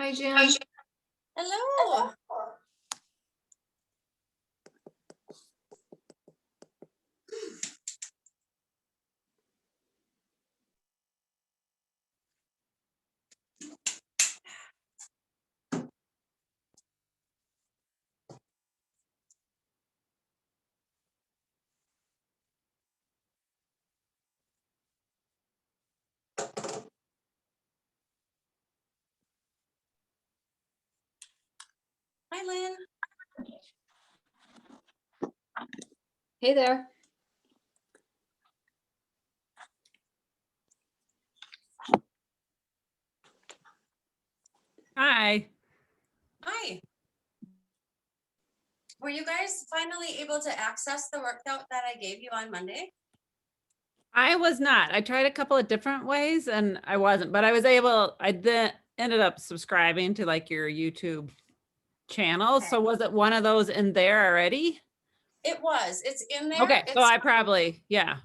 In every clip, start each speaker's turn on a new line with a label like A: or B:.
A: Hi, Jim.
B: Hello. Hi, Lynn.
A: Hey there.
C: Hi.
B: Hi. Were you guys finally able to access the workout that I gave you on Monday?
C: I was not. I tried a couple of different ways and I wasn't, but I was able, I then ended up subscribing to like your YouTube channel.
B: Okay.
C: So was it one of those in there already?
B: It was. It's in there.
C: Okay. So
B: It's
C: I probably, yeah.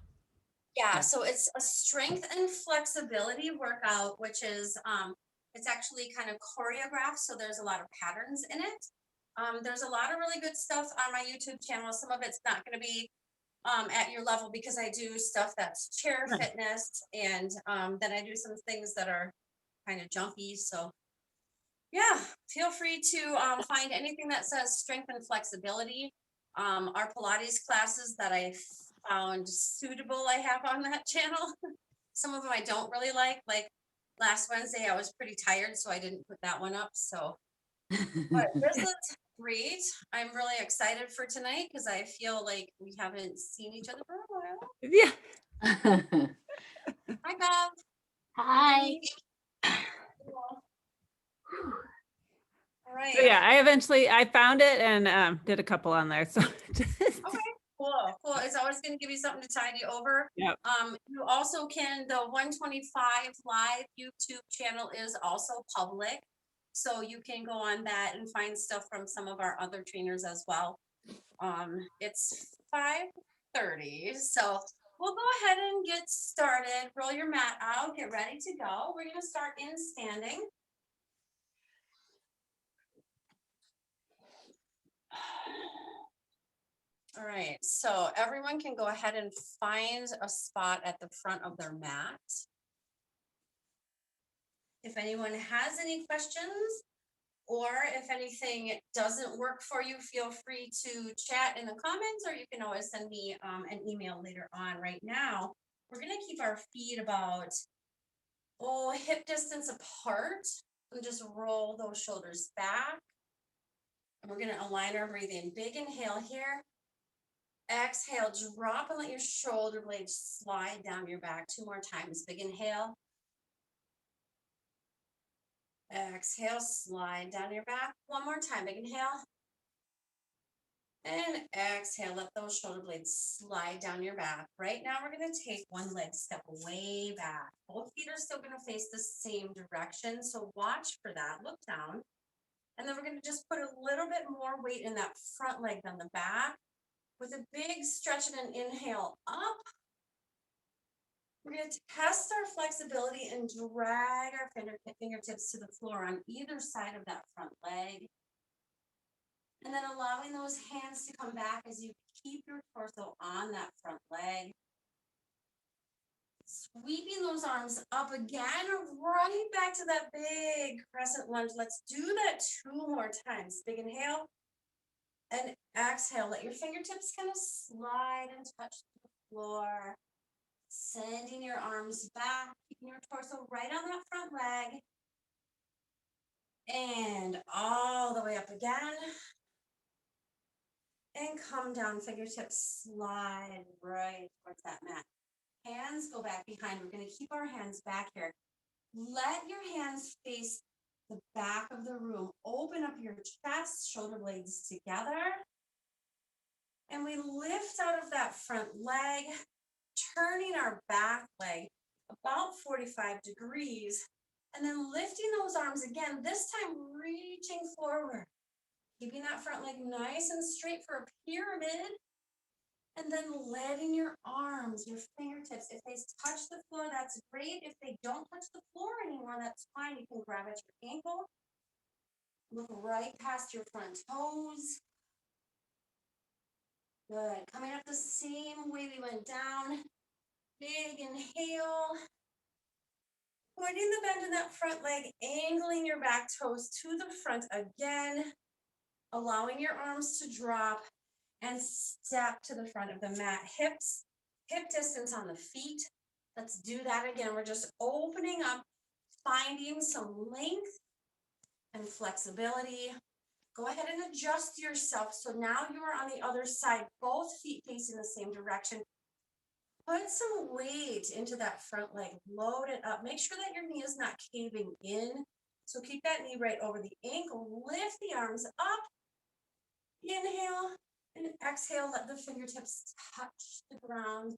B: yeah. So it's a strength and flexibility workout, which is it's actually kind of choreographed. So there's a lot of patterns in it. There's a lot of really good stuff on my YouTube channel. Some of it's not going to be at your level because I do stuff that's chair
C: Nice.
B: fitness, and then I do some things that are kind of jumpy. So yeah, feel free to find anything that says strength and flexibility. Our Pilates classes that I found suitable, I have on that channel. Some of them I don't really like. Like last Wednesday, I was pretty tired, so I didn't put that one up. So, but this is great. I'm really excited for tonight because I feel like we haven't seen each other for a while.
C: Yeah.
B: Hi, Bob.
A: Hi.
B: All right.
C: So yeah, I found it and did a couple on there. So
B: Okay, cool. It's always going to give you something to tide you over.
C: Yep.
B: You also can, the 125 live YouTube channel is also public. So you can go on that and find stuff from some of our other trainers as well. It's 5:30. So we'll go ahead and get started. Roll your mat out, get ready to go. We're going to start in standing. All right, so everyone can go ahead and find a spot at the front of their mat. If anyone has any questions, or if anything doesn't work for you, feel free to chat in the comments, or you can always send me an email later on. Right now, we're gonna keep our feet about, hip distance apart, and just roll those shoulders back. And we're gonna align our breathing. Big inhale here. Exhale, drop and let your shoulder blades slide down your back. 2 more times. Big inhale. Exhale, slide down your back. 1 more time. Big inhale. And exhale, let those shoulder blades slide down your back. Right now, we're going to take one leg step way back. Both feet are still going to face the same direction. So watch for that. Look down. And then we're going to just put a little bit more weight in that front leg than the back. With a big stretch and an inhale up. We're going to test our flexibility and drag our fingertips to the floor on either side of that front leg. And then allowing those hands to come back as you keep your torso on that front leg. Sweeping those arms up again, right back to that big crescent lunge. Let's do that 2 more times. Big inhale. And exhale. Let your fingertips kind of slide and touch the floor. Sending your arms back, keeping your torso right on that front leg. And all the way up again. And come down, fingertips slide right towards that mat. Hands go back behind. We're going to keep our hands back here. Let your hands face the back of the room. Open up your chest, shoulder blades together. And we lift out of that front leg, turning our back leg about 45 degrees, and then lifting those arms again, this time reaching forward, keeping that front leg nice and straight for a pyramid, and then letting your arms, your fingertips, if they touch the floor, that's great. If they don't touch the floor anymore, that's fine. You can grab at your ankle Look right past your front toes. Good. Coming up the same way we went down. Big inhale. Putting the bend in that front leg, angling your back toes to the front again. Allowing your arms to drop and step to the front of the mat. Hips, hip distance on the feet. Let's do that again. We're just opening up, finding some length and flexibility. Go ahead and adjust yourself. So now you are on the other side, both feet facing the same direction. Put some weight into that front leg, load it up. Make sure that your knee is not caving in. So keep that knee right over the ankle. Lift the arms up. Inhale and exhale. Let the fingertips touch the ground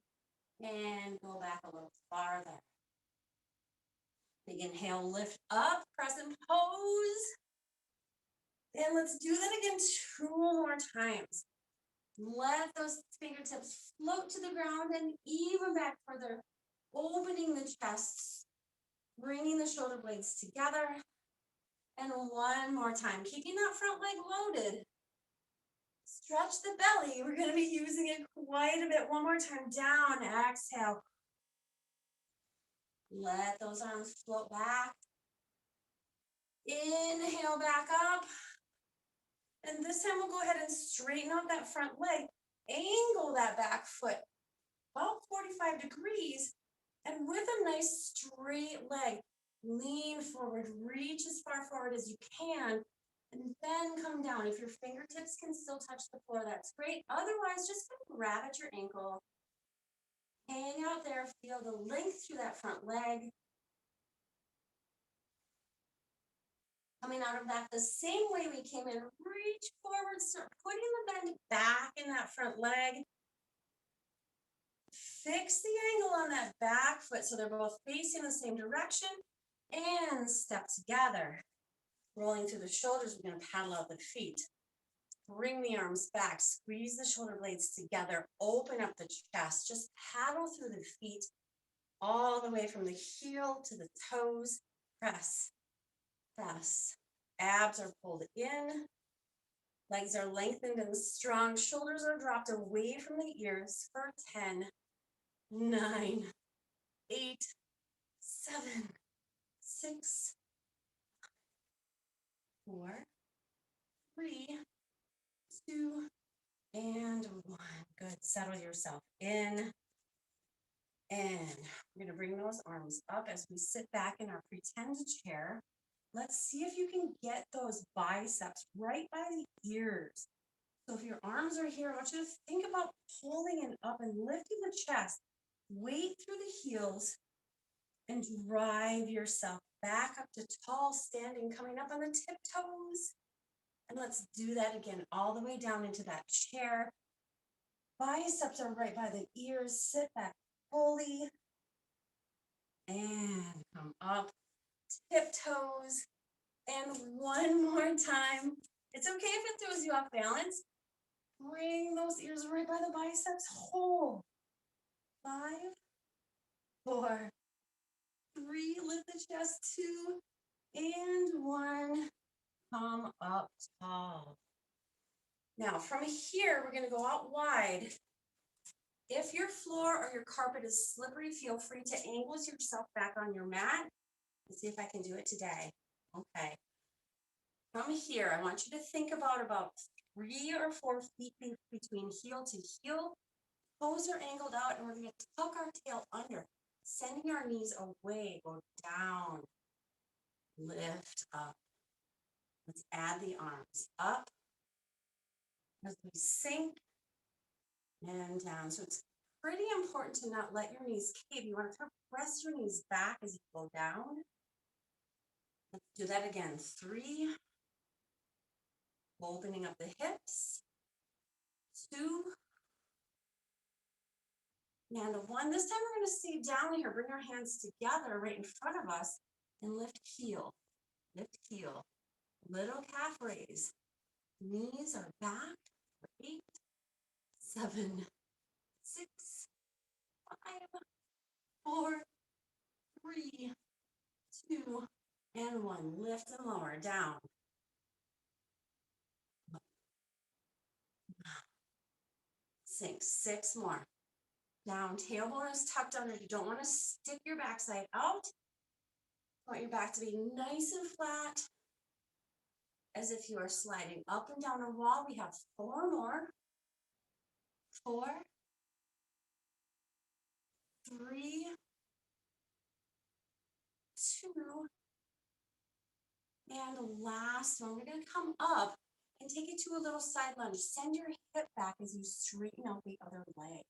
B: and go back a little farther. Big inhale, lift up, crescent pose. And let's do that again 2 more times. Let those fingertips float to the ground and even back further, opening the chest, bringing the shoulder blades together. And one more time, keeping that front leg loaded. Stretch the belly. We're going to be using it quite a bit. One more time, down, exhale. Let those arms float back. Inhale back up. And this time we'll go ahead and straighten out that front leg. Angle that back foot about 45 degrees. And with a nice straight leg, lean forward, reach as far forward as you can, and then come down. If your fingertips can still touch the floor, that's great. Otherwise, just grab at your ankle. Hang out there, feel the length through that front leg. Coming out of that the same way we came in, reach forward, start putting the bend back in that front leg. Fix the angle on that back foot so they're both facing the same direction and step together. Rolling through the shoulders, we're going to paddle out the feet. Bring the arms back, squeeze the shoulder blades together, open up the chest, just paddle through the feet all the way from the heel to the toes. Press, press. Abs are pulled in, legs are lengthened and strong, shoulders are dropped away from the ears for 10, 9, 8, 7, 6, 4, 3, 2, and 1. Good. Settle yourself in. And we're going to bring those arms up as we sit back in our pretend chair. Let's see if you can get those biceps right by the ears. So if your arms are here, I want you to think about pulling it up and lifting the chest. Weight through the heels and drive yourself back up to tall standing, coming up on the tiptoes. And let's do that again, all the way down into that chair. Biceps are right by the ears. Sit back fully. And come up, tiptoes. And one more time. It's okay if it throws you off balance. Bring those ears right by the biceps. Hold. 5, 4, 3. Lift the chest. 2, and 1. Come up tall. Now from here, we're going to go out wide. If your floor or your carpet is slippery, feel free to angle yourself back on your mat. Let's see if I can do it today. Okay. From here, I want you to think about 3 or 4 feet between heel to heel. Toes are angled out, and we're going to tuck our tail under, sending our knees away. Go down, lift up. Let's add the arms up as we sink and down. So it's pretty important to not let your knees cave. You want to press your knees back as you go down. Let's do that again. 3, opening up the hips. 2, and 1. This time we're going to stay down here. Bring our hands together right in front of us and lift heel. Lift heel. Little calf raise. Knees are back. 8, 7, 6, 5, 4, 3, 2, and 1. Lift and lower down. sink. 6 more. Down, tailbone is tucked under. You don't want to stick your backside out. You want your back to be nice and flat, as if you are sliding up and down a wall. We have 4 more. 4, 3, 2, and last one. We're going to come up and take it to a little side lunge. Send your hip back as you straighten out the other leg.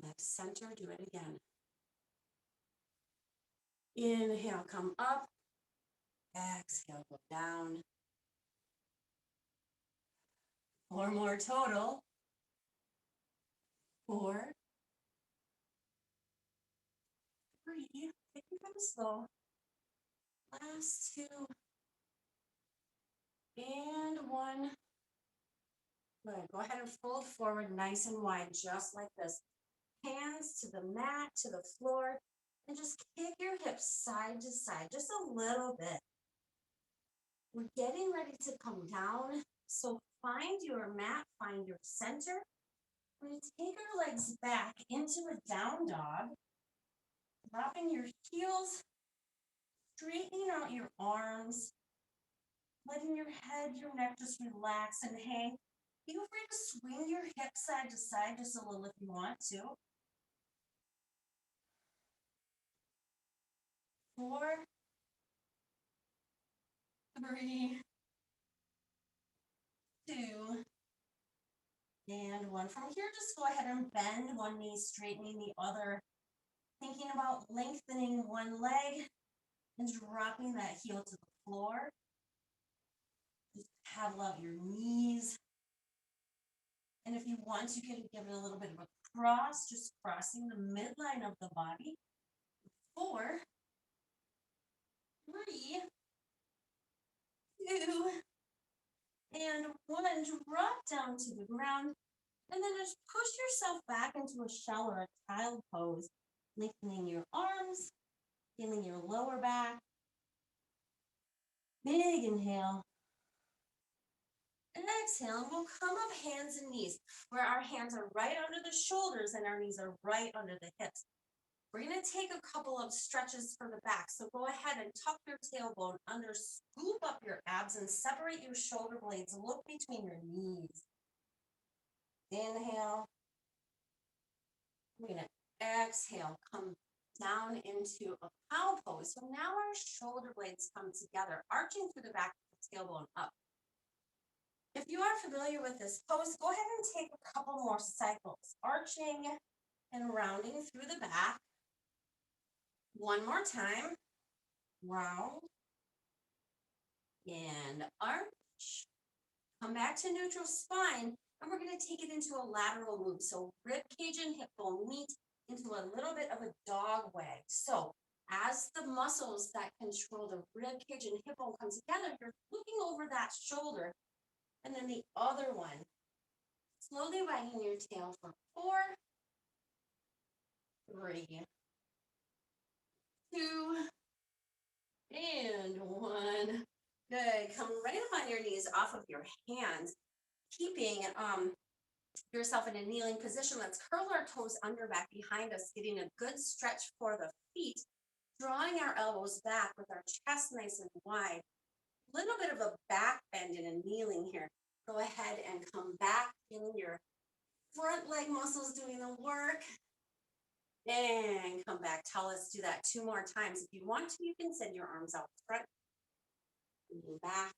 B: Next center, do it again. Inhale, come up. Exhale, go down. 4 more total. 4, 3, take it kind of slow. Last 2, and 1. Good. Go ahead and fold forward nice and wide, just like this. Hands to the mat, to the floor, and just kick your hips side to side, just a little bit. We're getting ready to come down, so find your mat, find your center. We're going to take our legs back into a down dog, dropping your heels, straightening out your arms, letting your head, your neck just relax and hang. Feel free to swing your hips side to side just a little if you want to. 4, 3, 2, and 1. From here, just go ahead and bend one knee, straightening the other. Thinking about lengthening one leg and dropping that heel to the floor. Just paddle out your knees. And if you want, you can give it a little bit of a cross, just crossing the midline of the body. 4, 3, 2, and 1. Drop down to the ground. And then just push yourself back into a shell or a child pose, lengthening your arms, feeling your lower back. Big inhale. And exhale, we'll come up hands and knees, where our hands are right under the shoulders and our knees are right under the hips. We're going to take a couple of stretches for the back. So go ahead and tuck your tailbone under, scoop up your abs and separate your shoulder blades. Look between your knees. Inhale. We're going to exhale, come down into a cow pose. So now our shoulder blades come together, arching through the back of the tailbone up. If you are familiar with this pose, go ahead and take a couple more cycles, arching and rounding through the back. One more time, round and arch. Come back to neutral spine, and we're going to take it into a lateral move. So rib cage and hip bone meet into a little bit of a dog wag. So as the muscles that control the rib cage and hip bone come together, you're looking over that shoulder. And then the other one, slowly wagging your tail for 4, 3, 2, and 1. Good. Come right up on your knees off of your hands, keeping yourself in a kneeling position. Let's curl our toes under back behind us, getting a good stretch for the feet, drawing our elbows back with our chest nice and wide. A little bit of a back bend in a kneeling here. Go ahead and come back, feeling your front leg muscles doing the work. And come back. Let's do that 2 more times. If you want to, you can send your arms out front. Lean back.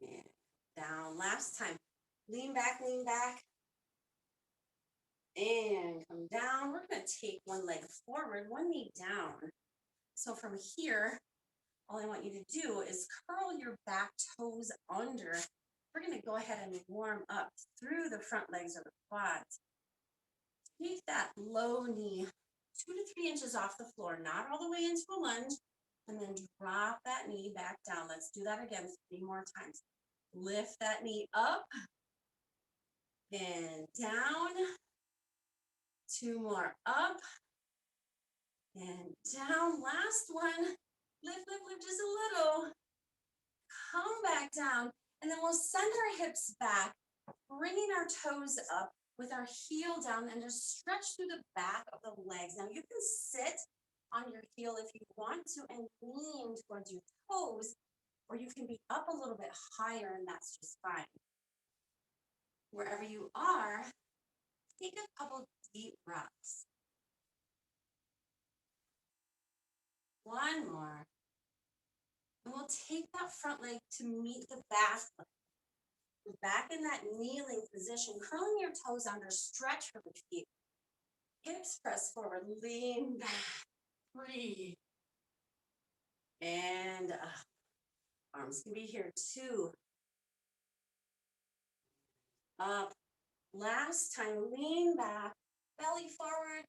B: And down. Last time. Lean back, and come down. We're going to take one leg forward, one knee down. So from here, all I want you to do is curl your back toes under. We're going to go ahead and warm up through the front legs or the quads. Take that low knee 2 to 3 inches off the floor, not all the way into a lunge, and then drop that knee back down. Let's do that again 3 more times. Lift that knee up and down. 2 more up and down. Last one. Lift just a little. Come back down, and then we'll send our hips back bringing our toes up with our heel down and just stretch through the back of the legs. Now you can sit on your heel if you want to and lean towards your toes, or you can be up a little bit higher and that's just fine. Wherever you are, take a couple deep breaths. One more. And we'll take that front leg to meet the back leg. We're back in that kneeling position, curling your toes under, stretch for the feet. Hips press forward, lean back, breathe. And arms can be here too. Up. Last time, lean back, belly forward.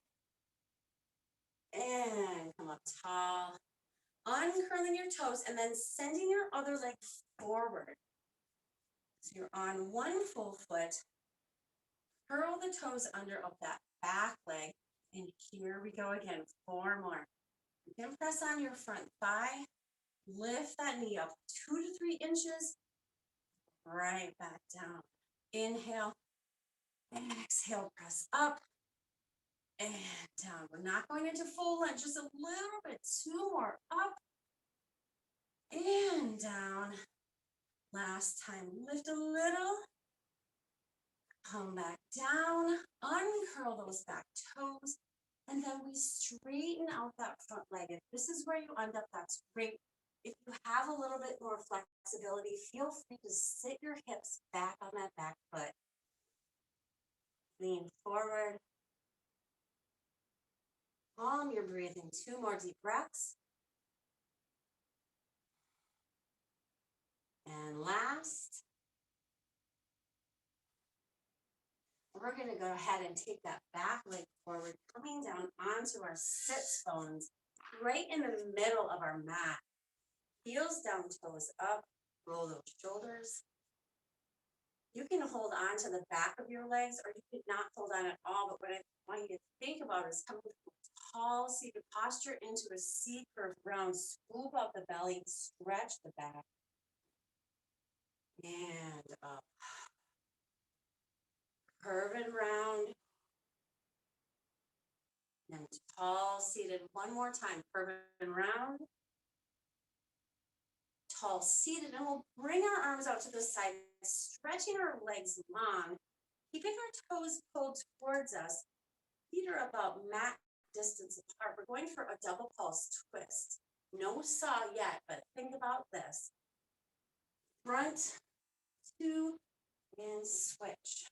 B: And come up tall. Uncurling your toes and then sending your other leg forward. So you're on one full foot. Curl the toes under of that back leg. And here we go again. 4 more. You can press on your front thigh. Lift that knee up 2 to 3 inches. Right back down. Inhale. Exhale, press up. And down. We're not going into full lunge. Just a little bit. 2 more. Up. And down. Last time. Lift a little. Come back down. Uncurl those back toes. And then we straighten out that front leg. If this is where you end up, that's great. If you have a little bit more flexibility, feel free to sit your hips back on that back foot. Lean forward. Calm your breathing. 2 more deep breaths. And last, we're going to go ahead and take that back leg forward, coming down onto our sits bones, right in the middle of our mat. Heels down, toes up, roll those shoulders. You can hold on to the back of your legs or you can not hold on at all, but what I want you to think about is coming from a tall seated posture into a C curve round, scoop up the belly, stretch the back, and up. Curve and round, and tall seated one more time, curve and round. Tall seated, and we'll bring our arms out to the side, stretching our legs long, keeping our toes pulled towards us. Feet are about mat distance apart. We're going for a double pulse twist. No saw yet, but think about this. Front, 2, and switch.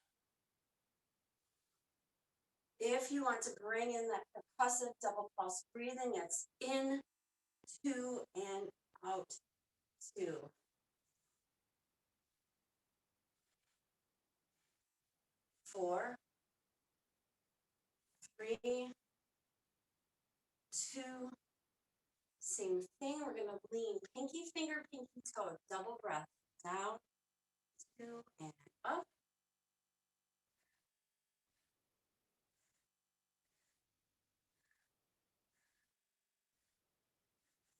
B: If you want to bring in that percussive double pulse breathing, it's in, 2, and out. 2. 4, 3, 2. Same thing. We're going to lean pinky finger, pinky toe, double breath. Down, 2, and up.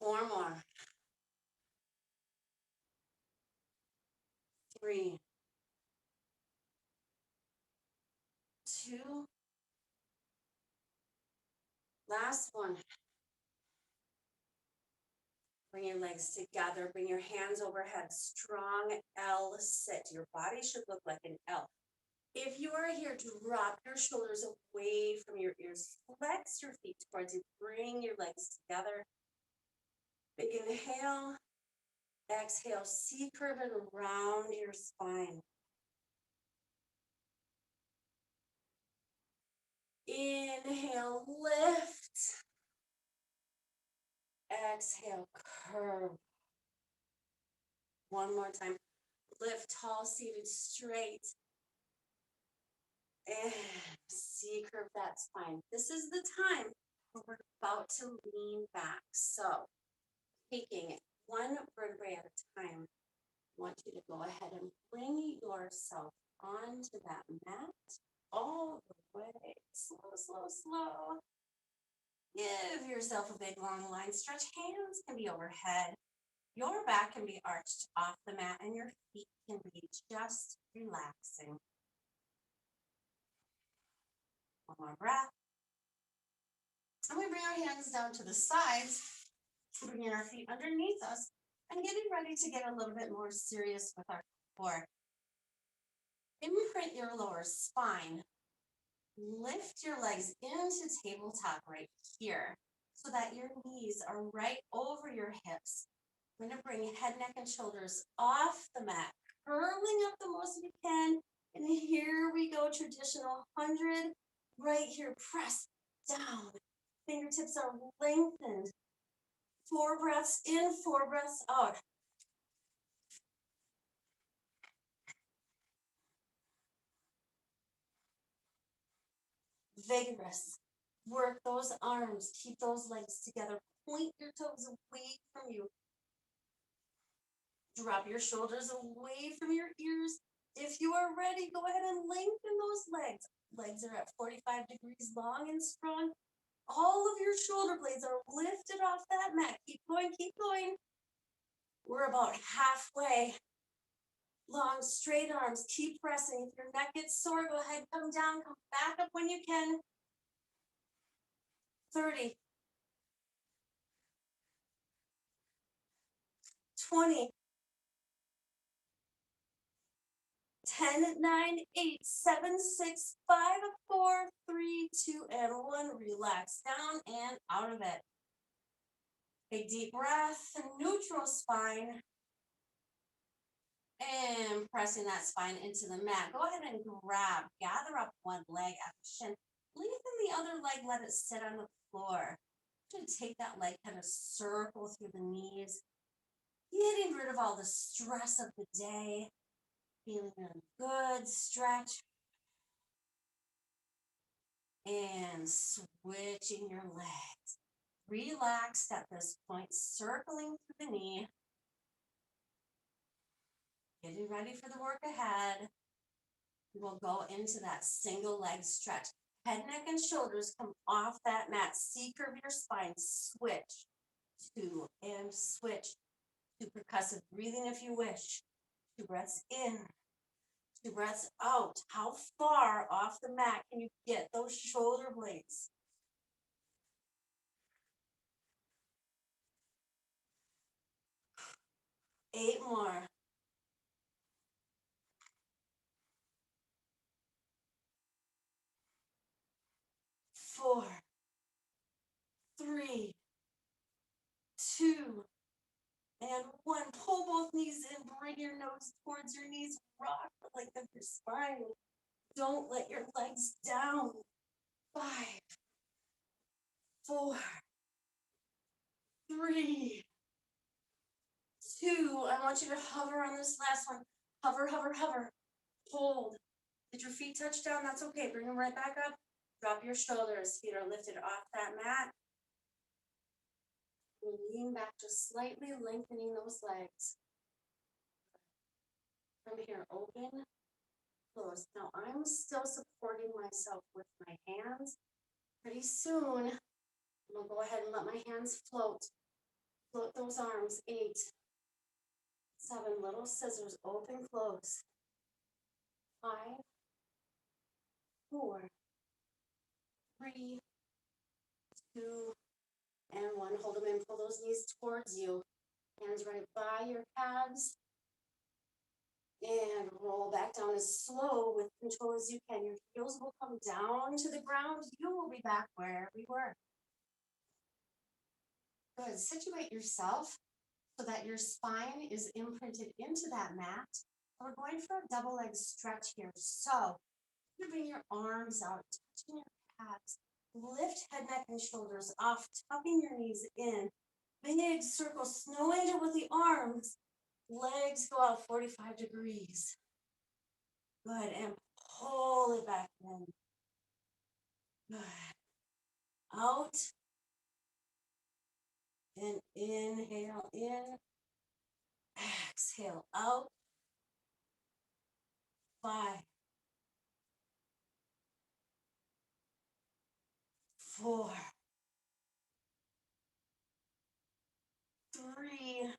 B: Four more. 3, 2. Last one. Bring your legs together. Bring your hands overhead. Strong L sit. Your body should look like an L. If you are here, drop your shoulders away from your ears. Flex your feet towards you. Bring your legs together. Big inhale. Exhale. C curve and round your spine. Inhale, lift. Exhale, curve. One more time. Lift, tall, seated, straight. And C curve that spine. This is the time where we're about to lean back. So, taking it one vertebrae at a time, I want you to go ahead and bring yourself onto that mat all the way. Slow, slow, slow. Give yourself a big long line stretch. Hands can be overhead. Your back can be arched off the mat and your feet can be just relaxing. One more breath. And we bring our hands down to the sides, bringing our feet underneath us and getting ready to get a little bit more serious with our core. Imprint your lower spine. Lift your legs into tabletop right here so that your knees are right over your hips. We're going to bring head, neck, and shoulders off the mat, curling up the most you can. And here we go, traditional 100. Right here, press down. Fingertips are lengthened. 4 breaths in, 4 breaths out. Vigorous. Work those arms. Keep those legs together. Point your toes away from you. Drop your shoulders away from your ears. If you are ready, go ahead and lengthen those legs. Legs are at 45 degrees long and strong. All of your shoulder blades are lifted off that mat. Keep going, keep going. We're about halfway. Long, straight arms. Keep pressing. If your neck gets sore, go ahead, come down, come back up when you can. 30. 20. 10, 9, 8, 7, 6, 5, 4, 3, 2, and 1. Relax down and out of it. Big deep breath, neutral spine. And pressing that spine into the mat. Go ahead and gather up one leg at the shin. Lengthen the other leg, let it sit on the floor. Take that leg, kind of circle through the knees. Getting rid of all the stress of the day. Feeling really good. Stretch. And switching your legs. Relaxed at this point, circling through the knee. Getting ready for the work ahead. We'll go into that single leg stretch. Head, neck, and shoulders come off that mat. C-curve your spine. Switch. 2 and switch. 2 percussive breathing if you wish. 2 breaths in. 2 breaths out. How far off the mat can you get those shoulder blades? 8 more. 4, 3, 2, and 1. Pull both knees in. Bring your nose towards your knees. Rock the length of your spine. Don't let your legs down. 5, 4, 3, 2. I want you to hover on this last one. Hover, hover, hover. Hold. Did your feet touch down? That's okay. Bring them right back up. Drop your shoulders. Feet are lifted off that mat. Lean back just slightly, lengthening those legs. From here, open, close. Now I'm still supporting myself with my hands. Pretty soon, I'm gonna go ahead and let my hands float. Float those arms. 8, 7, little scissors, open, close. 5, 4, 3, 2, and 1. Hold them in, pull those knees towards you. Hands right by your calves. And roll back down as slow with control as you can. Your heels will come down to the ground. You will be back where we were. Good. Situate yourself so that your spine is imprinted into that mat. We're going for a double leg stretch here. So you bring your arms out, touching your calves. Lift head, neck, and shoulders off, tucking your knees in. Big circle, snow angel with the arms. Legs go out 45 degrees. Good, and pull it back in. Good. Out. And inhale in. Exhale out. 5, 4, 3.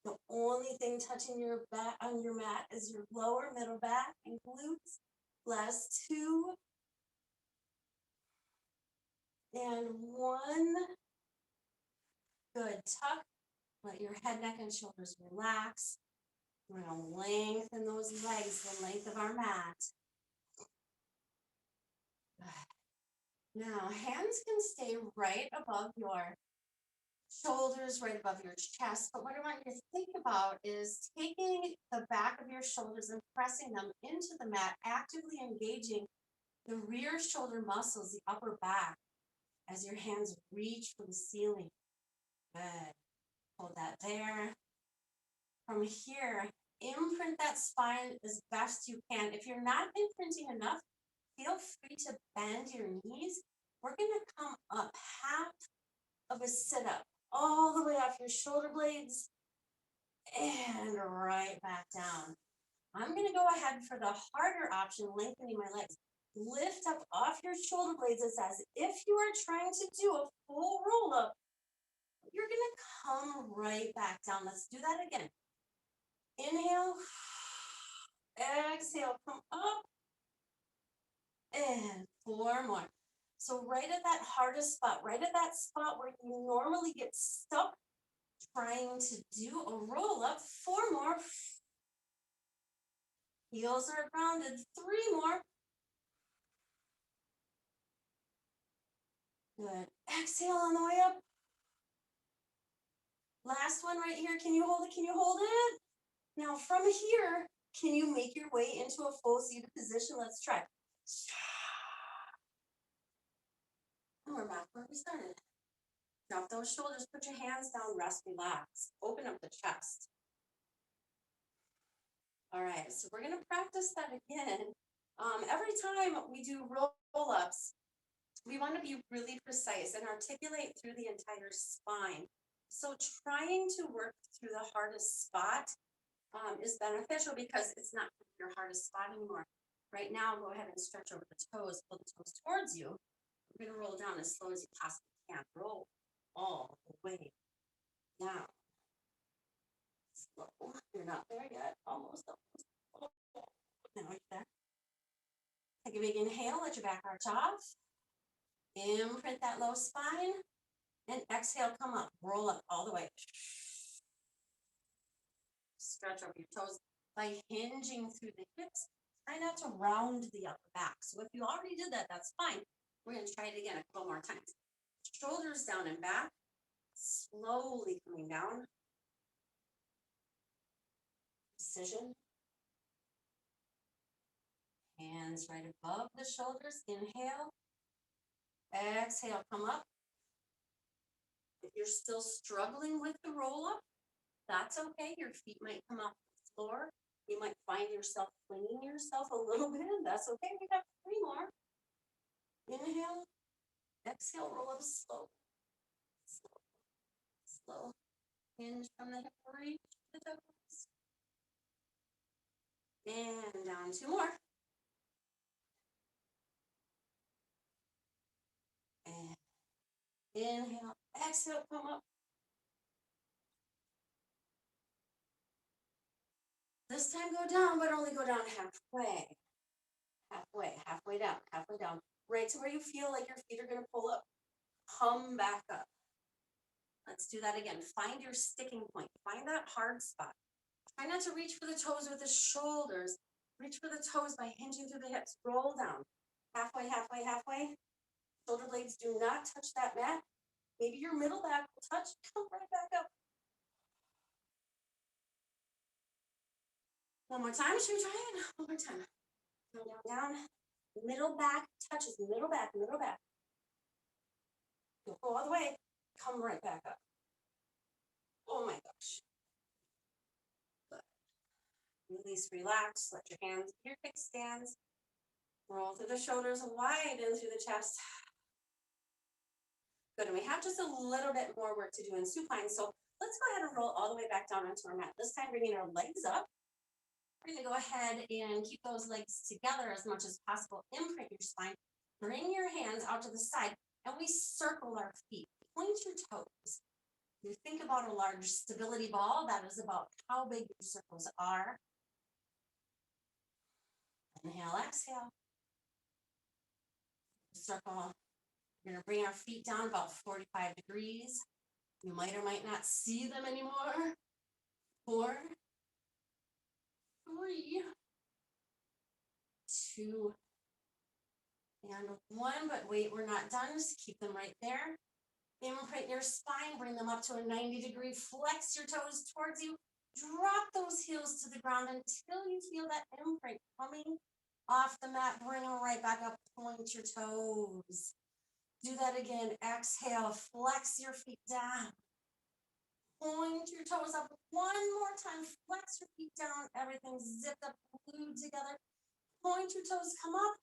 B: The only thing touching your back on your mat is your lower middle back and glutes. Last 2. And 1. Good. Tuck. Let your head, neck, and shoulders relax. We're going to lengthen those legs the length of our mat. Now, hands can stay right above your shoulders, right above your chest. But what I want you to think about is taking the back of your shoulders and pressing them into the mat, actively engaging the rear shoulder muscles, the upper back, as your hands reach for the ceiling. Good. Hold that there. From here, imprint that spine as best you can. If you're not imprinting enough, feel free to bend your knees. We're going to come up half of a sit-up, all the way off your shoulder blades and right back down. I'm going to go ahead for the harder option, lengthening my legs. Lift up off your shoulder blades. It's as if you are trying to do a full roll-up. You're going to come right back down. Let's do that again. Inhale, exhale, come up, and 4 more. So right at that hardest spot, right at that spot where you normally get stuck trying to do a roll-up, 4 more. Heels are grounded, 3 more. Good. Exhale on the way up. Last one right here. Can you hold it? Can you hold it? Now from here, can you make your way into a full seated position? Let's try. And we're back where we started. Drop those shoulders, put your hands down, rest, relax. Open up the chest. All right, so we're gonna practice that again. Every time we do roll-ups, we want to be really precise and articulate through the entire spine. So trying to work through the hardest spot is beneficial because it's not your hardest spot anymore. Right now, go ahead and stretch over the toes, pull the toes towards you. We're going to roll down as slow as you possibly can. Roll all the way down. Slow. You're not there yet. Almost. Now you're there. Take a big inhale. Let your back arch off. Imprint that low spine. And exhale, come up. Roll up all the way. Stretch over your toes by hinging through the hips. Try not to round the upper back. So if you already did that, that's fine. We're going to try it again a couple more times. Shoulders down and back. Slowly coming down. Precision. Hands right above the shoulders. Inhale. Exhale, come up. If you're still struggling with the roll up, that's okay. Your feet might come off the floor. You might find yourself flinging yourself a little bit. That's okay. We got 3 more. Inhale. Exhale, roll up slow. Slow. Slow. Hinge from the hip, reach the toes. And down 2 more. And inhale. Exhale, come up. This time go down, but only go down halfway. Halfway down. Right to where you feel like your feet are going to pull up. Come back up. Let's do that again. Find your sticking point. Find that hard spot. Try not to reach for the toes with the shoulders. Reach for the toes by hinging through the hips. Roll down. Halfway. Shoulder blades do not touch that mat. Maybe your middle back will touch. Come right back up. One more time. Should we try it? One more time. Down. Middle back touches. Middle back. You'll go all the way. Come right back up. Oh my gosh. Release, relax. Let your hands be your kickstands. Roll through the shoulders, wide in through the chest. Good, and we have just a little bit more work to do in supine. So let's go ahead and roll all the way back down onto our mat. This time, bringing our legs up. We're going to go ahead and keep those legs together as much as possible. Imprint your spine. Bring your hands out to the side, and we circle our feet. Point your toes. You think about a large stability ball, that is about how big your circles are. Inhale, exhale. Circle. We're going to bring our feet down about 45 degrees. You might or might not see them anymore. 4, 3, 2, and 1. But wait, we're not done. Just keep them right there. Imprint your spine, bring them up to a 90-degree, flex your toes towards you, drop those heels to the ground until you feel that imprint coming off the mat. Bring them right back up, point your toes. Do that again. Exhale, flex your feet down. Point your toes up one more time. Flex your feet down. Everything's zipped up, glued together. Point your toes, come up,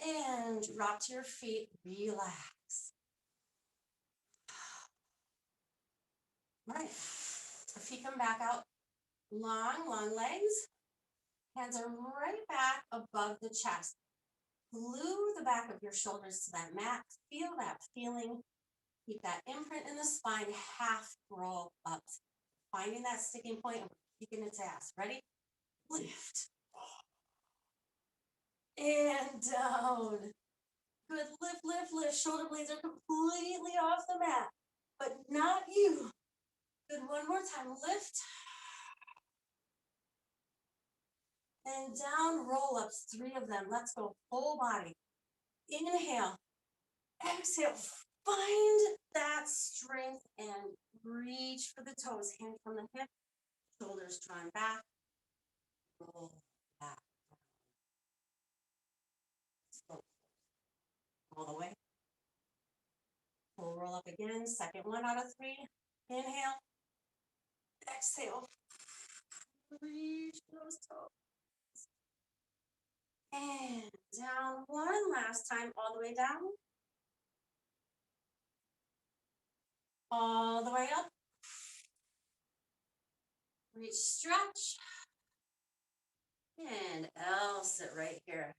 B: and drop to your feet. Relax. Right. Feet come back out. Long, long legs. Hands are right back above the chest. Glue the back of your shoulders to that mat. Feel that feeling. Keep that imprint in the spine. Half roll up. Finding that sticking point and keeping it to ass. Ready? Lift. And down. Good. Lift, lift, lift. Shoulder blades are completely off the mat, but not you. Good. One more time. Lift. And down. Roll ups. 3 of them. Let's go. Full body. Inhale. Exhale. Find that strength and reach for the toes. Hand from the hip. Shoulders drawn back. Roll back. All the way. We'll roll up again. Second one out of 3. Inhale. Exhale. Reach those toes. And down. One last time. All the way down. All the way up. Reach, stretch. And L sit right here.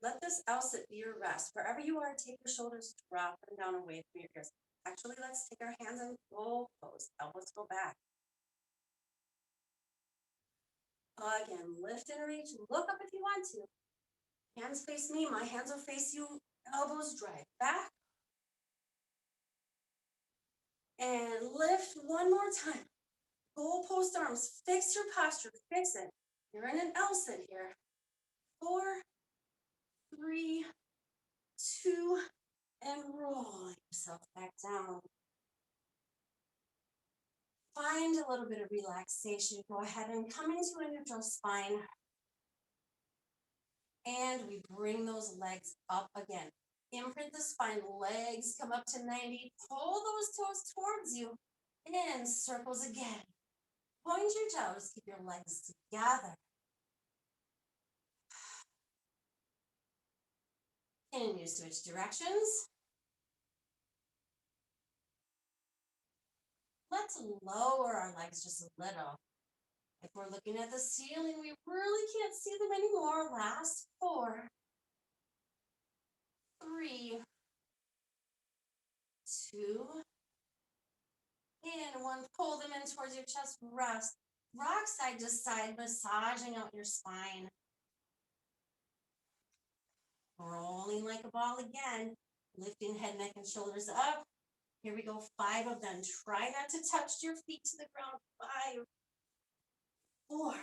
B: Let this L sit be your rest. Wherever you are, take your shoulders, drop them down away from your ears. Actually, let's take our hands and full pose. Elbows go back. Again, lift and reach. Look up if you want to. Hands face me. My hands will face you. Elbows drive back. And lift one more time. Goal post arms. Fix your posture. Fix it. You're in an L sit here. 4, 3, 2, and roll yourself back down. Find a little bit of relaxation. Go ahead and come into a neutral spine. And we bring those legs up again. Imprint the spine, legs come up to 90. Pull those toes towards you. In circles again. Point your toes, keep your legs together. And you switch directions. Let's lower our legs just a little. If we're looking at the ceiling, we really can't see them anymore. Last 4, 3, 2, and 1. Pull them in towards your chest. Rest. Rock side to side, massaging out your spine. Rolling like a ball again. Lifting head, neck, and shoulders up. Here we go. 5 of them. Try not to touch your feet to the ground. 5, 4,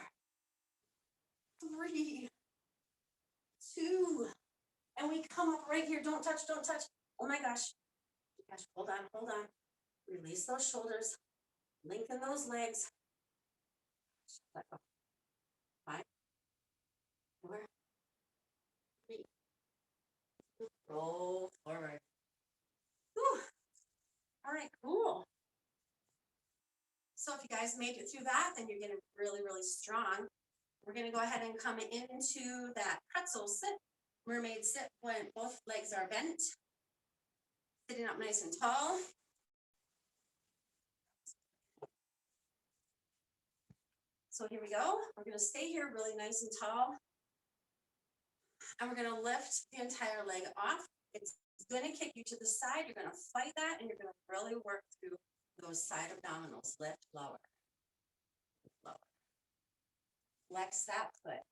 B: 3, 2. And we come up right here. Don't touch, don't touch. Oh my gosh. Hold on, hold on. Release those shoulders. Lengthen those legs. 5, 4, 3. Roll forward. Whew. All right, cool. So if you guys made it through that, then you're getting really, really strong. We're going to go ahead and come into that pretzel sit, mermaid sit, when both legs are bent. Sitting up nice and tall. So here we go. We're going to stay here really nice and tall. And we're going to lift the entire leg off. It's It's going to kick you to the side. You're going to fight that, and you're going to really work through those side abdominals. Lift, lower, lower. Flex that foot.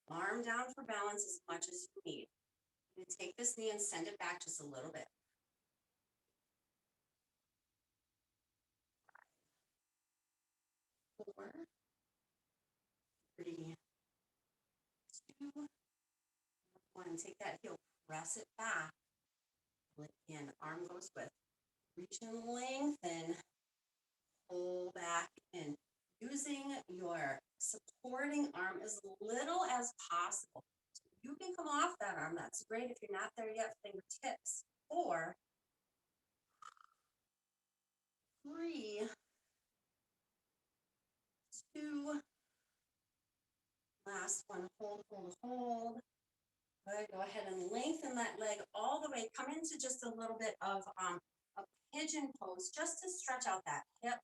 B: Arm down for balance as much as you need. You take this knee and send it back just a little bit. 4, 3, 2, 1. Take that heel, press it back. Lift in, arm goes with. Reach and lengthen. Pull back in. Using your supporting arm as little as possible. You can come off that arm. That's great if you're not there yet. Fingertips. 4, 3, 2. Last one. Hold, hold, hold. Good. Go ahead and lengthen that leg all the way. Come into just a little bit of a pigeon pose just to stretch out that hip.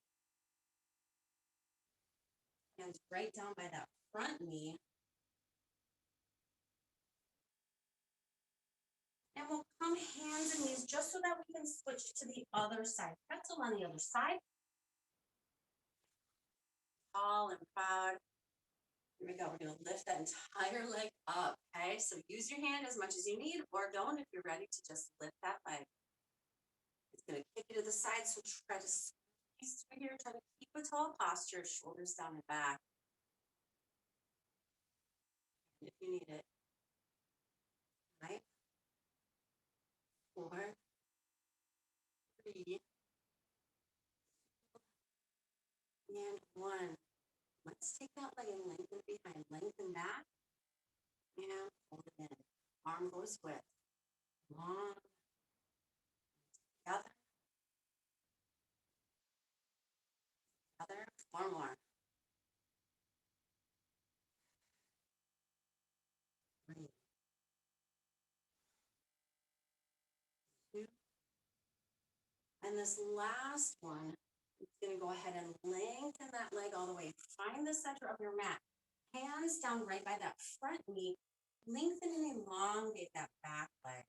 B: Hands right down by that front knee. And we'll come hands and knees just so that we can switch to the other side. Pretzel on the other side. Tall and proud. Here we go. We're going to lift that entire leg up. Okay, so use your hand as much as you need, or don't if you're ready to just lift that leg. It's going to kick you to the side, so try to squeeze through here. Try to keep a tall posture, shoulders down and back. If you need it. Right? 4, 3, and 1. Let's take that leg and lengthen behind. Lengthen back. And hold it in. Arm goes with. Long. Together. Together. 4 more. 3, 2. And this last one, it's going to go ahead and lengthen that leg all the way. Find the center of your mat. Hands down right by that front knee. Lengthen and elongate that back leg.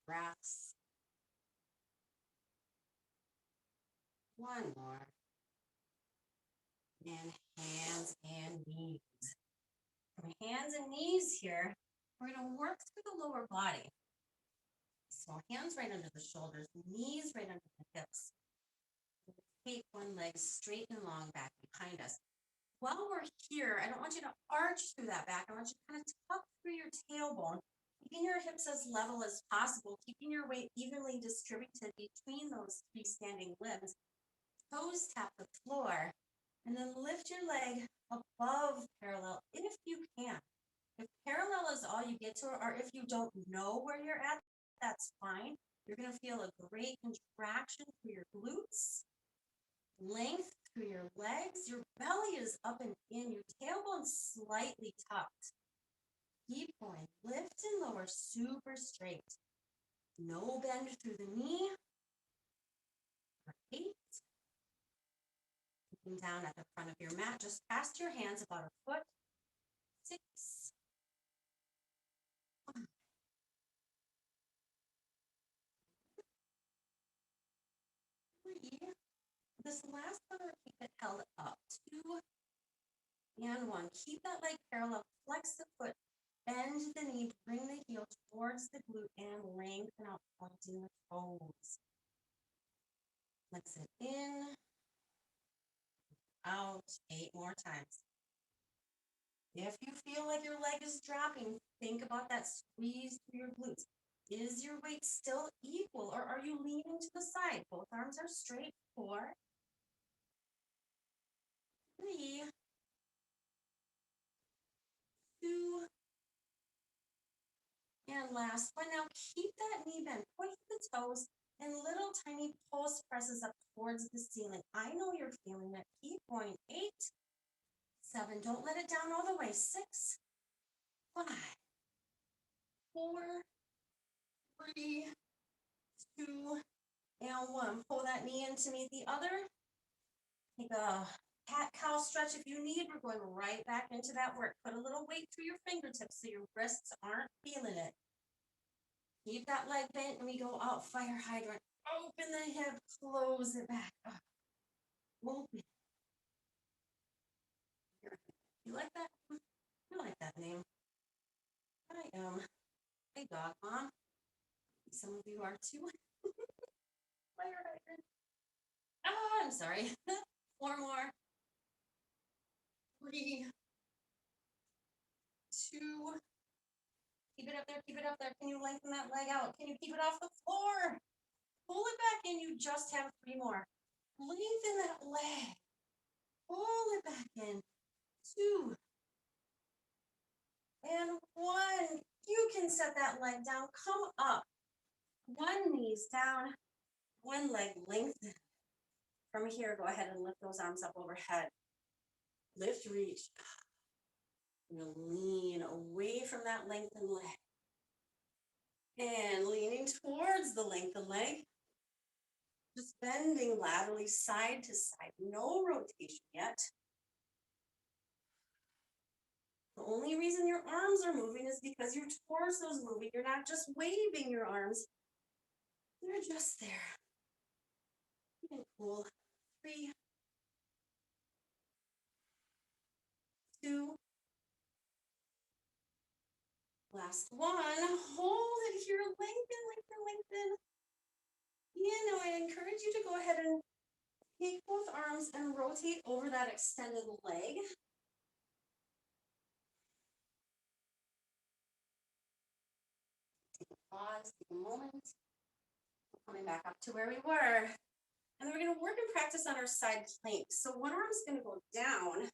B: Breaths. 1 more. And hands and knees. From hands and knees here, we're going to work through the lower body. So hands right under the shoulders, knees right under the hips. Take one leg straight and long back behind us. While we're here, I don't want you to arch through that back. I want you to kind of tuck through your tailbone, keeping your hips as level as possible, keeping your weight evenly distributed between those 3 standing limbs. Toes tap the floor, and then lift your leg above parallel if you can. If parallel is all you get to, or if you don't know where you're at, that's fine. You're going to feel a great contraction through your glutes, length through your legs. Your belly is up and in, your tailbone slightly tucked. Keep going. Lift and lower super straight. No bend through the knee. 8. Looking down at the front of your mat, just past your hands about a foot. 6. 3. This last one, keep it held up. 2 and 1. Keep that leg parallel. Flex the foot. Bend the knee. Bring the heel towards the glute and lengthen out, pointing the toes. Flex it in. Out. 8 more times. If you feel like your leg is dropping, think about that squeeze through your glutes. Is your weight still equal, or are you leaning to the side? Both arms are straight. 4, 3, 2, and last one. Now keep that knee bent, point the toes, and little tiny pulse presses up towards the ceiling. I know you're feeling it. Keep going. 8, 7. Don't let it down all the way. 6, 5, 4, 3, 2, and 1. Pull that knee in to meet the other. Take a Cat-cow stretch if you need. We're going right back into that work. Put a little weight through your fingertips so your wrists aren't feeling it. Keep that leg bent and we go out fire hydrant. Open the hip, close it back up. Open. You like that? I like that name. I am a dog mom. Some of you are too. Fire hydrant. I'm sorry. 4 more. 3, 2. Keep it up there, keep it up there. Can you lengthen that leg out? Can you keep it off the floor? Pull it back in. You just have 3 more. Lengthen that leg. Pull it back in. 2. And 1. You can set that leg down. Come up. 1 knee's down. 1 leg lengthen. From here, go ahead and lift those arms up overhead. Lift, reach. You'll lean away from that lengthened leg. And leaning towards the lengthened leg. Just bending laterally side to side. No rotation yet. The only reason your arms are moving is because your torso is moving. You're not just waving your arms. You're just there. And cool. 3, 2. Last 1. Hold it here. Lengthen, lengthen, lengthen. Now I encourage you to go ahead and take both arms and rotate over that extended leg. Take a pause, take a moment. Coming back up to where we were. And then we're going to work and practice on our side plank. So one arm is going to go down.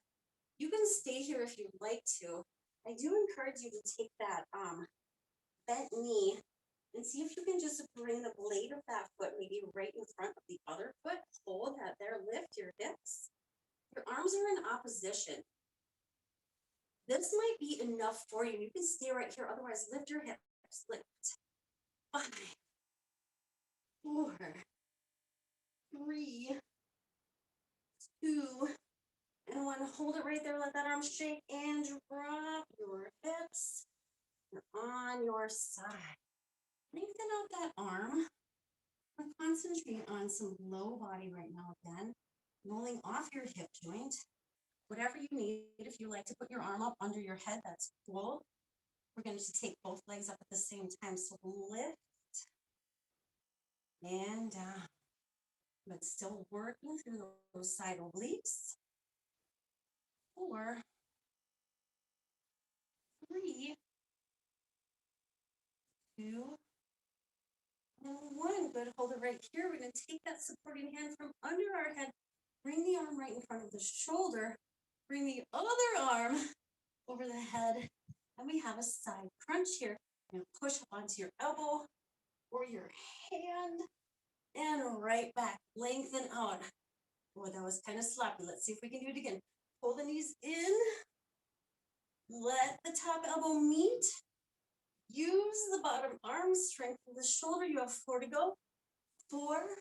B: You can stay here if you'd like to. I do encourage you to take that bent knee and see if you can just bring the blade of that foot maybe right in front of the other foot. Hold that there, lift your hips. Your arms are in opposition. This might be enough for you. You can stay right here, otherwise lift your hips. Lift. 5, 4, 3, 2, and 1. Hold it right there. Let that arm shake and drop your hips. You're on your side. Lengthen out that arm. We're concentrating on some low body right now again. Rolling off your hip joint. Whatever you need. If you like to put your arm up under your head, that's cool. We're going to take both legs up at the same time. So lift and down. But still working through those side obliques. 4, 3, 2, and 1. Good. Hold it right here. We're going to take that supporting hand from under our head. Bring the arm right in front of the shoulder. Bring the other arm over the head. And we have a side crunch here. You're going to push up onto your elbow or your hand. And right back. Lengthen out. Oh, that was kind of sloppy. Let's see if we can do it again. Pull the knees in. Let the top elbow meet. Use the bottom arm, strengthen the shoulder. You have 4 to go. 4,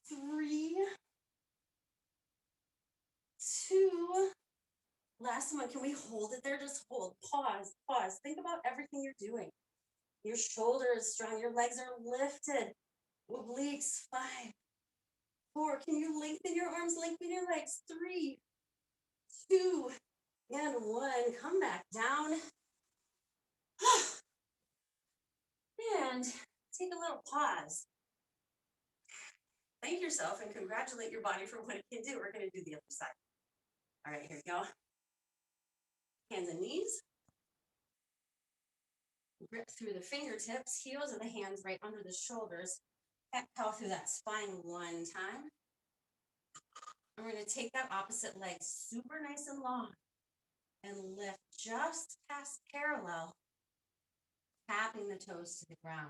B: 3, 2. Last one. Can we hold it there? Just hold. Pause. Pause. Think about everything you're doing. Your shoulder is strong. Your legs are lifted. Obliques. 5, 4. Can you lengthen your arms? Lengthen your legs. 3, 2, and 1. Come back down. And take a little pause. Thank yourself and congratulate your body for what it can do. We're going to do the other side. All right, here we go. Hands and knees. Grip through the fingertips, heels of the hands right under the shoulders. Exhale through that spine 1 time. And we're going to take that opposite leg super nice and long and lift just past parallel, tapping the toes to the ground.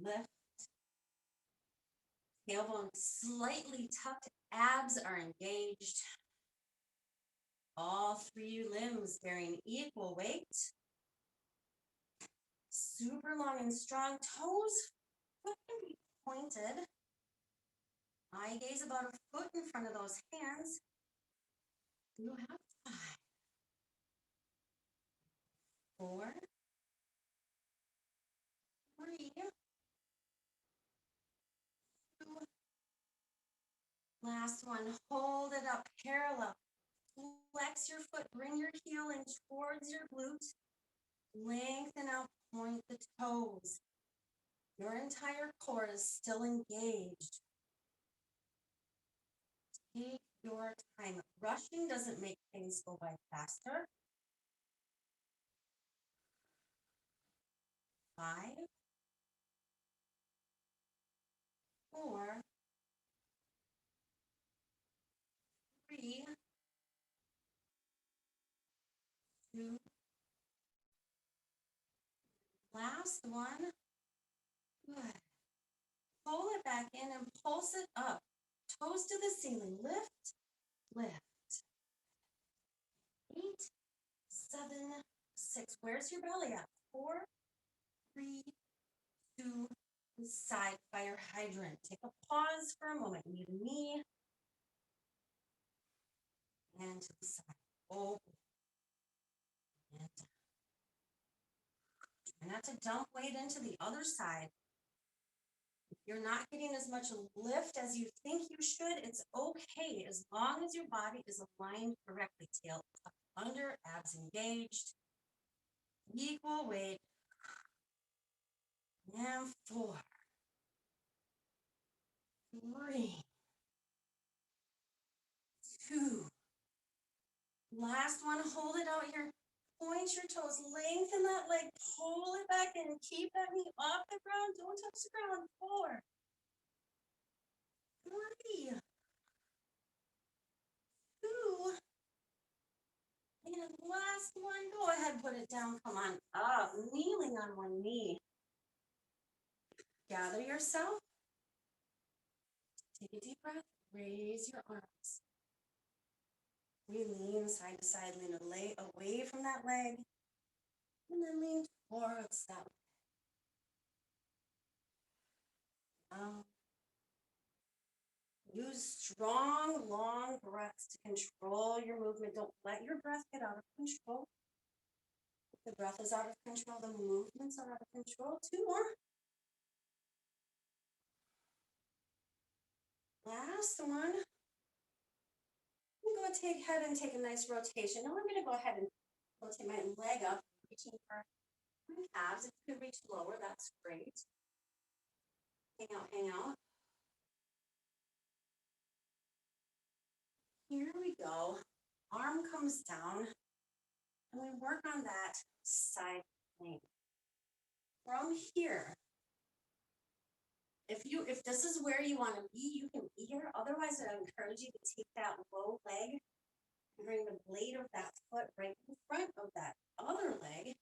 B: Lift. Tailbone slightly tucked, abs are engaged. All 3 limbs bearing equal weight. Super long and strong. Toes, foot can be pointed. Eye gaze about a foot in front of those hands. You have 5, 4, 3, 2. Last one, hold it up parallel. Flex your foot, bring your heel in towards your glute. Lengthen out, point the toes. Your entire core is still engaged. Take your time. Rushing doesn't make things go by faster. 5, 4, 3, 2. Last one. Good. Pull it back in and pulse it up. Toes to the ceiling. Lift, lift. 8, 7, 6. Where's your belly at? 4, 3, 2. Side fire hydrant. Take a pause for a moment. Knee to knee. And to the side. Open. And try not to dump weight into the other side. If you're not getting as much lift as you think you should, it's okay as long as your body is aligned correctly. Tail up under, abs engaged. Equal weight. And 4, 3, 2. Last one, hold it out here. Point your toes, lengthen that leg, pull it back in, keep that knee off the ground, don't touch the ground. 4, 3, 2, and last one, go ahead, put it down, come on up, kneeling on one knee. Gather yourself, take a deep breath, raise your arms. We lean side to side, lean away from that leg, and then lean towards that leg. Use strong, long breaths to control your movement. Don't let your breath get out of control. If the breath is out of control, the movements are out of control. 2 more. Last one. I'm going to take ahead and take a nice rotation. Now I'm going to go ahead and rotate my leg up, reaching for my calves. If you can reach lower, that's great. Hang out, hang out. Here we go. Arm comes down, and we work on that side plank. From here, if this is where you want to be, you can be here. Otherwise, I encourage you to take that low leg and bring the blade of that foot right in front of that other leg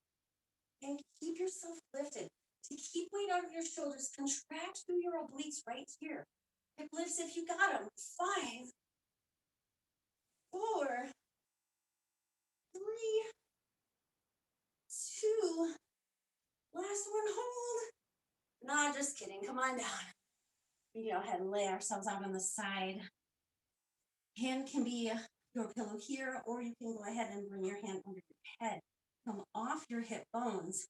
B: and keep yourself lifted. To keep weight out of your shoulders, contract through your obliques right here. Hip lifts if you got them. 5, 4, 3, 2. Last one, hold. No, just kidding. Come on down. We go ahead and lay ourselves out on the side. Hand can be your pillow here, or you can go ahead and bring your hand under your head. Come off your hip bones,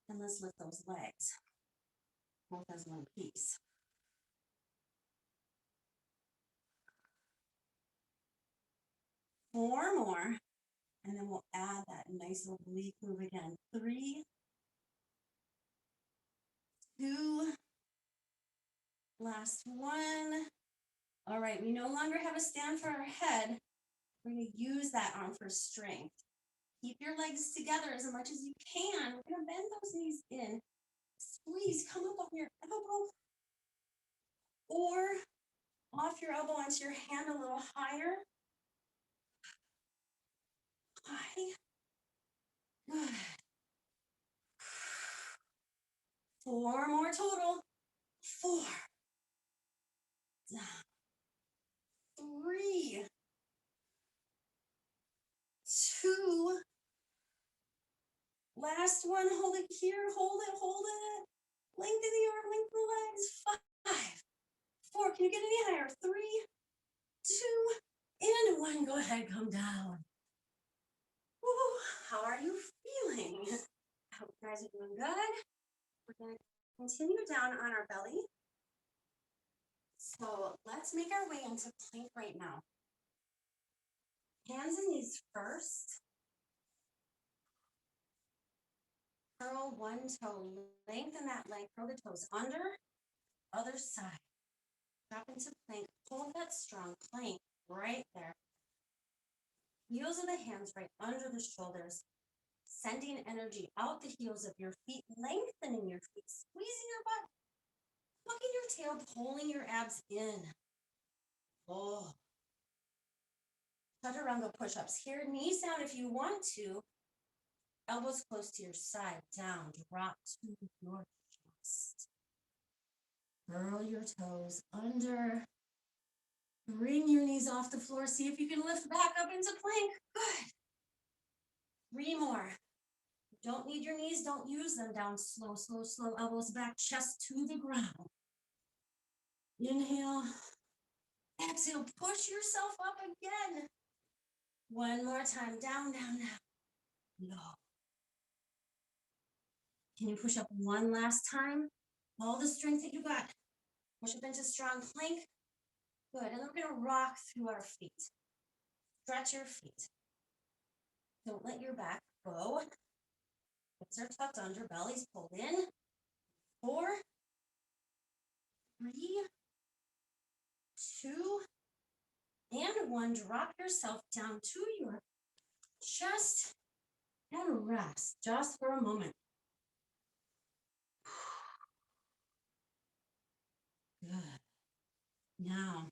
B: and let's lift those legs. Both as one piece. Four more, and then we'll add that nice oblique move again. 3, 2, last one. All right, we no longer have a stand for our head. We're going to use that arm for strength. Keep your legs together as much as you can. We're going to bend those knees in. Squeeze, come up on your elbow. Or off your elbow onto your hand a little higher. High. Good. 4 more total. 4. Down. 3. 2. Last one. Hold it here. Hold it. Hold it. Lengthen the arm. Lengthen the legs. 5, 4. Can you get any higher? 3, 2, and 1. Go ahead, come down. Woo, how are you feeling? I hope you guys are doing good. We're going to continue down on our belly. So let's make our way into plank right now. Hands and knees first. Curl one toe, lengthen that leg, curl the toes under, other side. Drop into plank, hold that strong plank right there. Heels of the hands right under the shoulders, sending energy out the heels of your feet, lengthening your feet, squeezing your butt, tucking your tail, pulling your abs in. Oh. Chaturanga push-ups here, knees down if you want to. Elbows close to your side, down, drop to your chest. Curl your toes under. Bring your knees off the floor. See if you can lift back up into plank. Good. 3 more. Don't need your knees, don't use them. Down slow, slow, slow. Elbows back, chest to the ground. Inhale. Exhale, push yourself up again. One more time, down, down, down. Low. Can you push up one last time? All the strength that you got. Push up into strong plank. Good, and then we're gonna rock through our feet. Stretch your feet. Don't let your back go. Hips are tucked under, belly's pulled in. 4, 3, 2, and 1. Drop yourself down to your chest and rest just for a moment. Good. Now,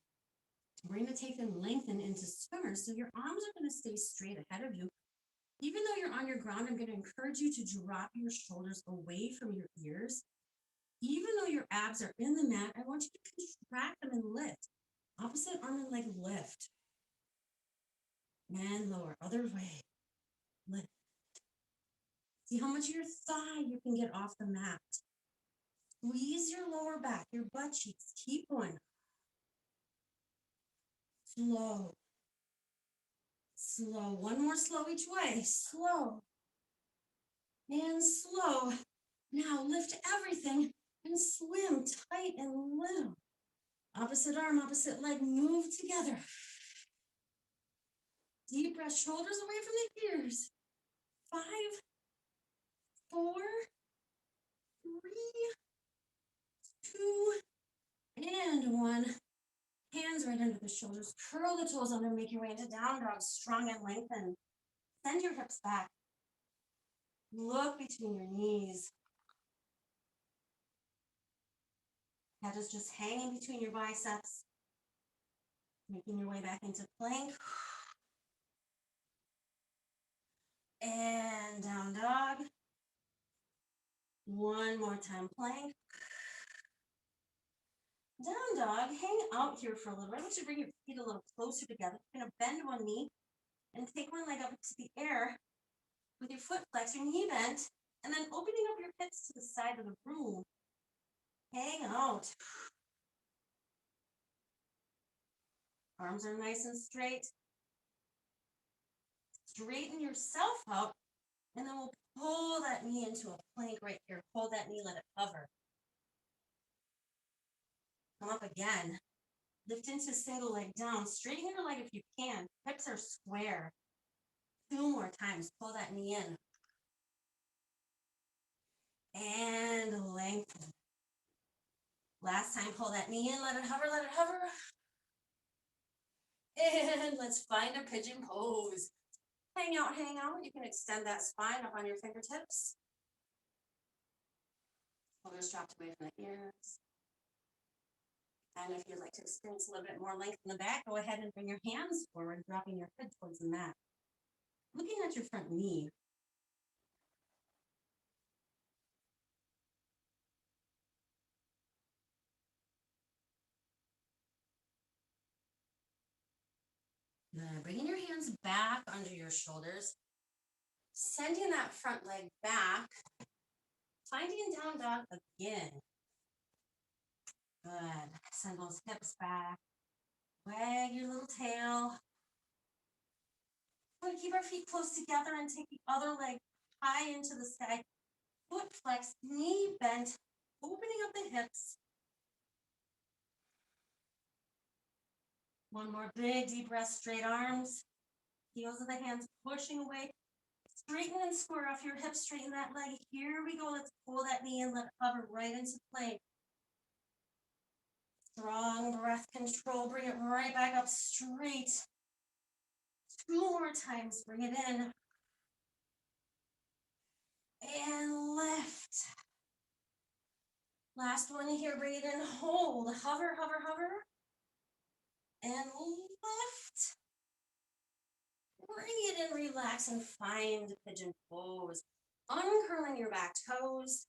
B: we're going to take and lengthen into swimmers. So your arms are going to stay straight ahead of you. Even though you're on your ground, I'm going to encourage you to drop your shoulders away from your ears. Even though your abs are in the mat, I want you to contract them and lift. Opposite arm and leg lift. And lower. Other way. Lift. See how much of your thigh you can get off the mat. Squeeze your lower back, your butt cheeks. Keep going. Slow. Slow. One more slow each way. Slow. And slow. Now lift everything and swim tight and little. Opposite arm, opposite leg, move together. Deep breath, shoulders away from the ears. 5, 4, 3, 2, and 1. Hands right under the shoulders. Curl the toes under, make your way into down dog, strong and lengthened. Send your hips back. Look between your knees. Head is just hanging between your biceps. Making your way back into plank. And down dog. One more time, plank. Down dog, hang out here for a little bit. I want you to bring your feet a little closer together. You're going to bend one knee and take one leg up into the air with your foot flexed, your knee bent, and then opening up your hips to the side of the room. Hang out. Arms are nice and straight. Straighten yourself out, and then we'll pull that knee into a plank right here. Hold that knee, let it hover. Come up again. Lift into single leg down. Straighten your leg if you can. Hips are square. 2 more times. Pull that knee in. And lengthen. Last time, pull that knee in. Let it hover, let it hover. And let's find a pigeon pose. Hang out, hang out. You can extend that spine up on your fingertips. Shoulders dropped away from the ears. And if you'd like to experience a little bit more length in the back, go ahead and bring your hands forward, dropping your head towards the mat. Looking at your front knee. Good. Bringing your hands back under your shoulders. Sending that front leg back. Finding down dog again. Good. Send those hips back. Wag your little tail. We're gonna keep our feet close together and take the other leg high into the sky. Foot flex, knee bent, opening up the hips. One more big deep breath, straight arms. Heels of the hands pushing away. Straighten and square off your hips, straighten that leg. Here we go. Let's pull that knee and let it hover right into plank. Strong breath control. Bring it right back up straight. 2 more times. Bring it in. And lift. Last one here. Bring it in. Hold. Hover, hover, hover. And lift. Bring it in. Relax and find pigeon pose. Uncurling your back toes.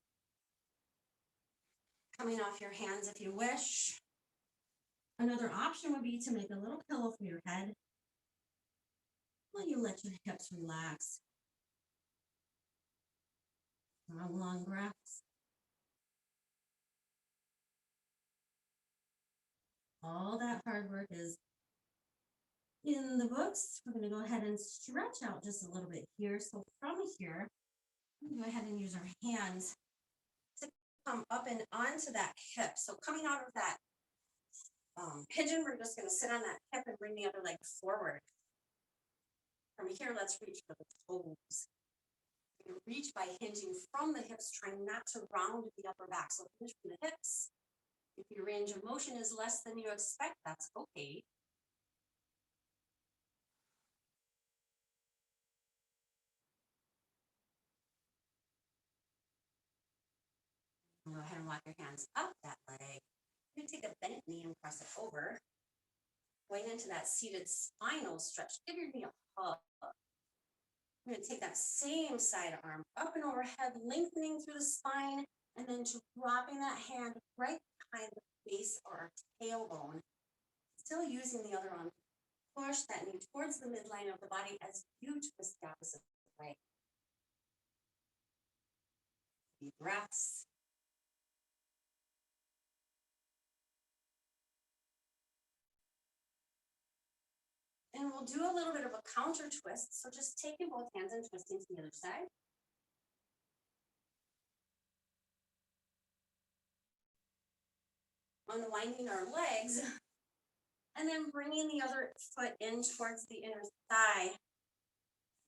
B: Coming off your hands if you wish. Another option would be to make a little pillow for your head while you let your hips relax. Long breaths. All that hard work is in the books. We're going to go ahead and stretch out just a little bit here. So from here, we're going to go ahead and use our hands to come up and onto that hip. So coming out of that pigeon, we're just going to sit on that hip and bring the other leg forward. From here, let's reach for the toes. You reach by hinging from the hips, trying not to round the upper back. So hinge from the hips. If your range of motion is less than you expect, that's okay. Go ahead and walk your hands up that leg. You're going to take a bent knee and press it over. Going into that seated spinal stretch. Give your knee a hug. We're going to take that same side arm up and overhead, lengthening through the spine, and then dropping that hand right behind the base or tailbone. Still using the other arm. Push that knee towards the midline of the body as you twist the opposite way. Deep breaths. And we'll do a little bit of a counter twist. So just taking both hands and twisting to the other side. Unwinding our legs. And then bringing the other foot in towards the inner thigh.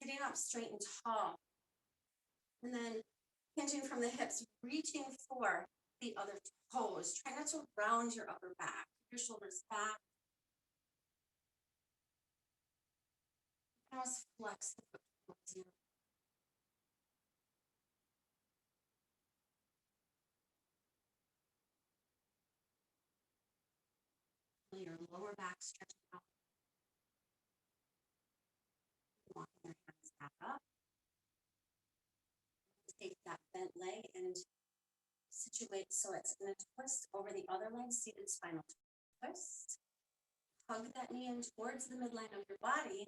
B: Sitting up straight and tall. And then hinging from the hips, reaching for the other toes. Try not to round your upper back. Your shoulders back. Now flex the foot towards you. Feel your lower back stretching out. Walking your hands back up. Take that bent leg and situate so it's going to twist over the other leg, seated spinal twist. Hug that knee in towards the midline of your body.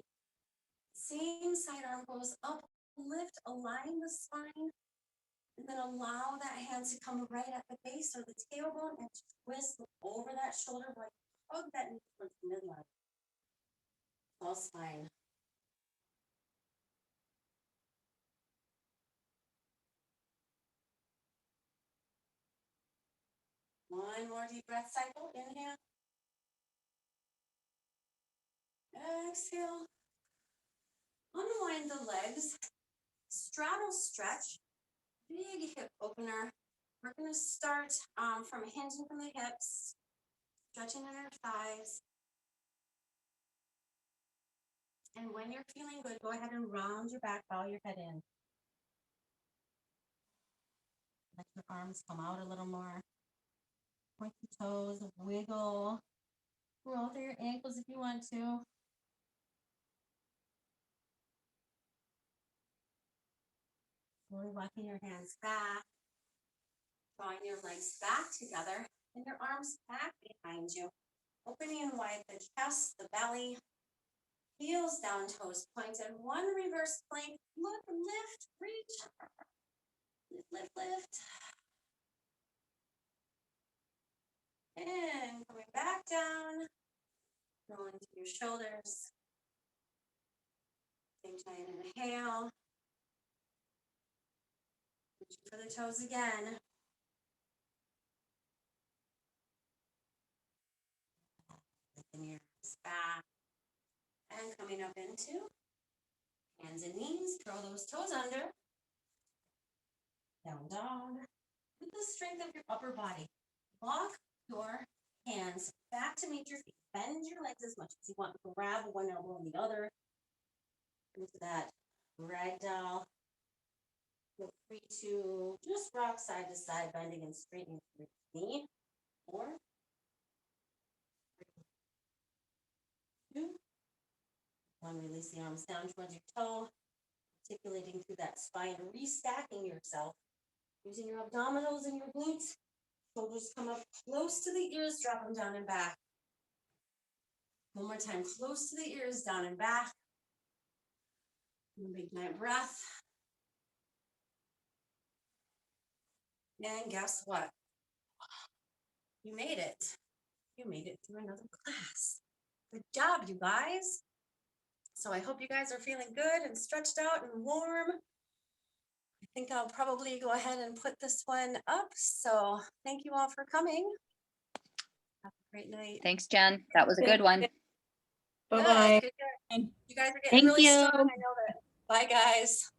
B: Same side arm goes up, lift, align the spine, and then allow that hand to come right at the base or the tailbone and twist over that shoulder blade. Hug that knee towards the midline. All spine. One more deep breath cycle. Inhale. Exhale. Unwind the legs. Straddle stretch. Big hip opener. We're going to start from hinging from the hips. Stretching in our thighs. And when you're feeling good, go ahead and round your back, bow your head in. Let your arms come out a little more. Point your toes, wiggle. Roll through your ankles if you want to. Slowly walking your hands back. Drawing your legs back together and your arms back behind you. Opening and wide the chest, the belly. Heels down, toes pointed. One reverse plank. Look, lift, reach. Lift, lift, lift. down. Rolling through your shoulders. Same time, inhale. Reach for the toes again. Lifting your hips back. And coming up into hands and knees. Curl those toes under. Down dog. With the strength of your upper body. Walk your hands back to meet your feet. Bend your legs as much as you want. Grab one elbow and the other. Into that ragdoll. Feel free to just rock side to side, bending and straightening your knee. 4, 3, 2, 1. Release the arms down towards your toe. Articulating through that spine, restacking yourself. Using your abdominals and your glutes. Shoulders come up close to the ears, drop them down and back. One more time, close to the ears, down and back. Big night breath. And guess what? You made it. You made it through another class. Good job, you guys. So I hope you guys are feeling good and stretched out and warm. I think I'll probably go ahead and put this one up. So thank you all for coming. Have a great night.
D: Thanks, Jen. That was a good one.
A: Bye-bye.
B: Good.
C: And
B: You guys are getting
D: Thank
B: really
D: you.
B: strong. I know that. Bye, guys.